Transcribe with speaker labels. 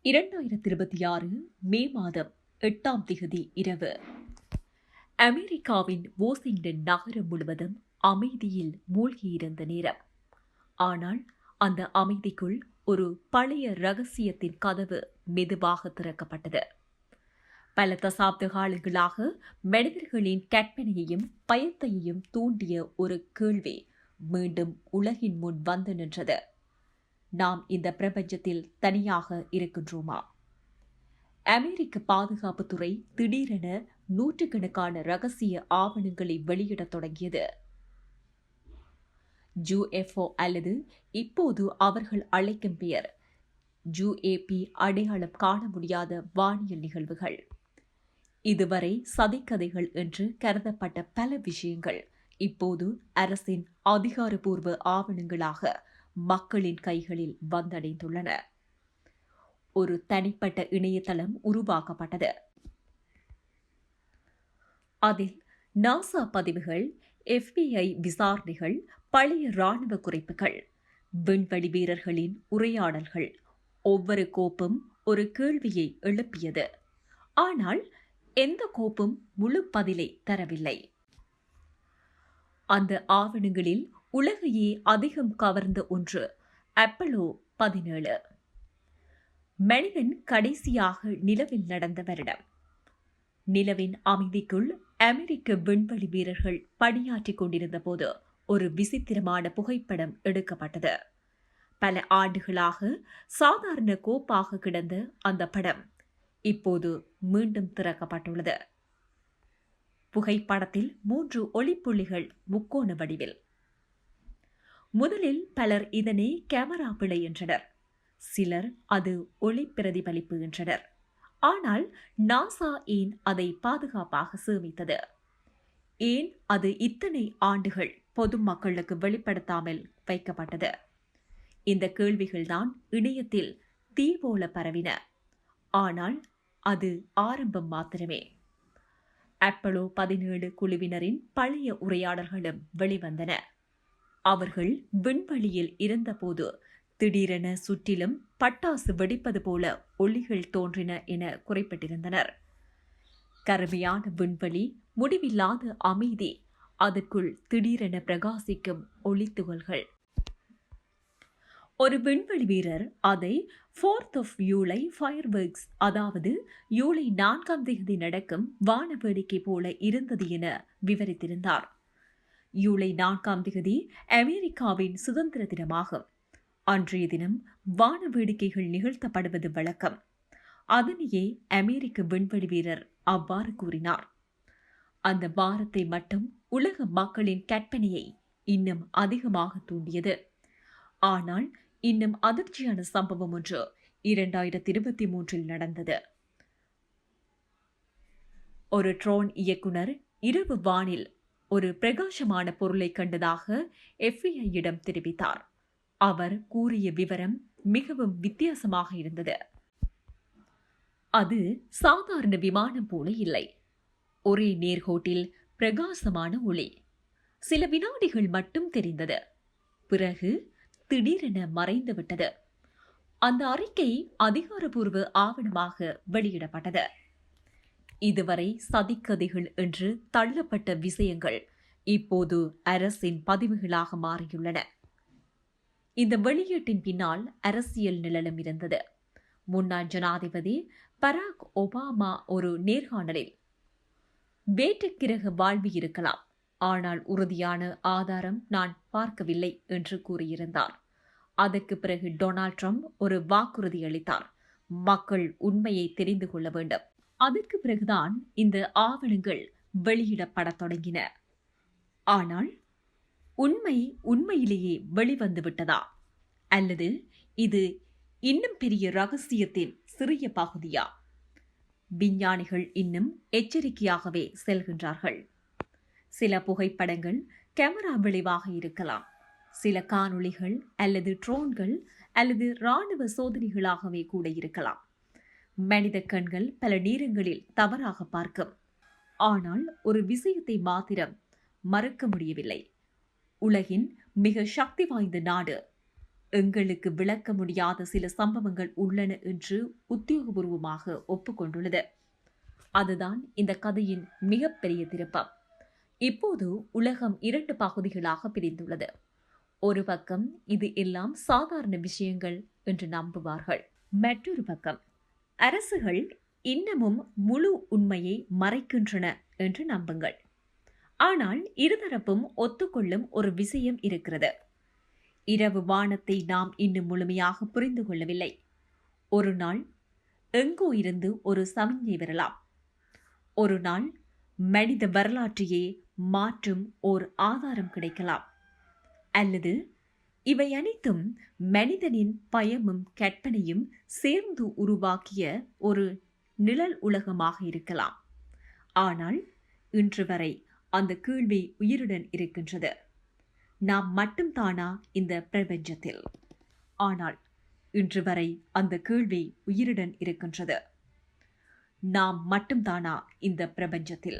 Speaker 1: 2026 மே மாதம் 8ஆம் திகதி இரவு அமெரிக்காவின் வாஷிங்டன் நகரம் முழுவதும் அமைதியில் மூழ்கியிருந்த நேரம். ஆனால் அந்த அமைதிக்குள் ஒரு பழைய ரகசியத்தின் கதவு மெதுவாக திறக்கப்பட்டது. பல தசாப்த காலங்களாக மனிதர்களின் கற்பனையையும் பயத்தையும் தூண்டிய ஒரு கேள்வி மீண்டும் உலகின் முன் வந்து நின்றது. நாம் இந்த பிரபஞ்சத்தில் தனியாக இருக்கின்றோமா? அமெரிக்க பாதுகாப்புத்துறை திடீரென நூற்றுக்கணக்கான ரகசிய ஆவணங்களை வெளியிடத் தொடங்கியது. UFO அல்லது இப்போது அவர்கள் அழைக்கும் பெயர் UAP அடையாளம் காண முடியாத வானியல் நிகழ்வுகள். இதுவரை சதிக்கதைகள் என்று கருதப்பட்ட பல விஷயங்கள் இப்போது அரசின் அதிகாரப்பூர்வ ஆவணங்களாக மக்களின் கைகளில் வந்தடைந்துள்ளன. ஒரு தனிப்பட்ட இணையதளம் உருவாக்கப்பட்டது. அதில் நாசா பதிவுகள், FBI விசாரணைகள், பழைய இராணுவ குறிப்புகள், விண்வெளி வீரர்களின் உரையாடல்கள், ஒவ்வொரு கோப்பும் ஒரு கேள்வியை எழுப்பியது. ஆனால் எந்த கோப்பும் முழு பதிலை தரவில்லை. அந்த ஆவணங்களில் உலகையே அதிகம் கவர்ந்த ஒன்று அப்பல்லோ 17. மனிதன் கடைசியாக நிலவில் நடந்த வருடம். நிலவின் அமைதிக்குள் அமெரிக்க விண்வெளி வீரர்கள் பணியாற்றிக் கொண்டிருந்த போது ஒரு விசித்திரமான புகைப்படம் எடுக்கப்பட்டது. பல ஆண்டுகளாக சாதாரண கோப்பாக கிடந்த அந்த படம் இப்போது மீண்டும் திறக்கப்பட்டுள்ளது. புகைப்படத்தில் 3 ஒளிப்புள்ளிகள் முக்கோண வடிவில். முதலில் பலர் இதனை கேமரா பிழை என்றனர். சிலர் அது ஒளி பிரதிபலிப்பு என்றனர். ஆனால் நாசா ஏன் அதை பாதுகாப்பாக சேமித்தது? ஏன் அது இத்தனை ஆண்டுகள் பொதுமக்களுக்கு வெளிப்படுத்தாமல் வைக்கப்பட்டது? இந்த கேள்விகள்தான் இணையத்தில் தீ போல பரவின. ஆனால் அது ஆரம்பம் மாத்திரமே. அப்பல்லோ 17 குழுவினரின் பழைய உரையாடல்களும் வெளிவந்தன. அவர்கள் விண்வெளியில் இருந்தபோது திடீரென சுற்றிலும் பட்டாசு வெடிப்பது போல ஒளிகள் தோன்றின என குறிப்பிட்டிருந்தனர். கருமையான விண்வெளி, முடிவில்லாத அமைதி, அதற்குள் திடீரென பிரகாசிக்கும் ஒளித்துகள்கள். ஒரு விண்வெளி வீரர் அதை 4th of July ஃபயர்வொர்க்ஸ், அதாவது ஜூலை 4ஆம் தேதி நடக்கும் வான வேடிக்கை போல இருந்தது என விவரித்திருந்தார். ஜூலை 4ஆம் தேதி அமெரிக்காவின் சுதந்திர தினமாகும். அன்றைய தினம் வான வேடிக்கைகள் நிகழ்த்தப்படுவது வழக்கம். அதனையே அமெரிக்க விண்வெளி வீரர் அவ்வாறு கூறினார். அந்த வாரத்தை மட்டும் உலக மக்களின் கற்பனையை இன்னும் அதிகமாக தூண்டியது. ஆனால் இன்னும் அதிர்ச்சியான சம்பவம் ஒன்று 2023 நடந்தது. ஒரு ட்ரோன் இயக்குனர் இரவு வானில் ஒரு பிரகாசமான பொருளை கண்டதாக FBI-யிடம் தெரிவித்தார். அவர் கூறிய விவரம் மிகவும் வித்தியாசமாக இருந்தது. அது சாதாரண விமானம் போல இல்லை. ஒரே நேர்கோட்டில் பிரகாசமான ஒளி. சில வினாடிகள் மட்டும் தெரிந்தது. பிறகு திடீரென மறைந்துவிட்டது. அந்த அறிக்கை அதிகாரப்பூர்வ ஆவணமாக வெளியிடப்பட்டது. இதுவரை சதிக்கதைகள் என்று தள்ளப்பட்ட விஷயங்கள் இப்போது அரசின் பதிவுகளாக மாறியுள்ளன. இந்த வெளியீட்டின் பின்னால் அரசியல் நிழலும் இருந்தது. முன்னாள் ஜனாதிபதி பராக் ஒபாமா ஒரு நேர்காணலில், வேற்றுக்கிரக வாழ்வு இருக்கலாம், ஆனால் உறுதியான ஆதாரம் நான் பார்க்கவில்லை என்று கூறியிருந்தார். அதற்கு பிறகு டொனால்ட் ட்ரம்ப் ஒரு வாக்குறுதி அளித்தார். மக்கள் உண்மையை தெரிந்து கொள்ள வேண்டும். அதற்கு பிறகுதான் இந்த ஆவணங்கள் வெளியிடப்படத் தொடங்கின. ஆனால் உண்மை உண்மையிலேயே வெளிவந்து விட்டதா? அல்லது இது இன்னும் பெரிய ரகசியத்தின் சிறிய பகுதியா? விஞ்ஞானிகள் இன்னும் எச்சரிக்கையாகவே செல்கின்றார்கள். சில புகைப்படங்கள் கேமரா விளைவாக இருக்கலாம். சில காணொளிகள் அல்லது ட்ரோன்கள் அல்லது இராணுவ சோதனைகளாகவே கூட இருக்கலாம். மனித கண்கள் பல நேரங்களில் தவறாக பார்க்கும். ஆனால் ஒரு விஷயத்தை மாத்திரம் மறக்க முடியவில்லை. உலகின் மிக சக்தி வாய்ந்த நாடு எங்களுக்கு விளக்க முடியாத சில சம்பவங்கள் உள்ளன என்று உத்தியோகபூர்வமாக ஒப்புக்கொண்டுள்ளது. அதுதான் இந்த கதையின் மிகப்பெரிய திருப்பம். இப்போது உலகம் 2 பகுதிகளாக பிரிந்துள்ளது. ஒரு பக்கம் இது எல்லாம் சாதாரண விஷயங்கள் என்று நம்புவார்கள். மற்றொரு பக்கம் அரசுகள் இன்னமும் முழு உண்மையை மறைக்கின்றன என்று நம்புங்கள். ஆனால் இருதரப்பும் ஒத்துக்கொள்ளும் ஒரு விஷயம் இருக்கிறது. இரவு வானத்தை நாம் இன்னும் முழுமையாக புரிந்து கொள்ளவில்லை. ஒரு நாள் எங்கோ இருந்து ஒரு சமிஞ்ஞை வரலாம். ஒரு நாள் மனித வரலாற்றையே மாற்றும் ஓர் ஆதாரம் கிடைக்கலாம். அல்லது இவை அனைத்தும் மனிதனின் பயமும் கற்பனையும் சேர்ந்து உருவாக்கிய ஒரு நிழல் உலகமாக இருக்கலாம். ஆனால் இன்று வரை அந்த கேள்வி உயிருடன் இருக்கின்றது. நாம் மட்டும்தானா இந்த பிரபஞ்சத்தில்? ஆனால் இன்று வரை அந்த கேள்வி உயிருடன் இருக்கின்றது. நாம் மட்டும்தானா இந்த பிரபஞ்சத்தில்?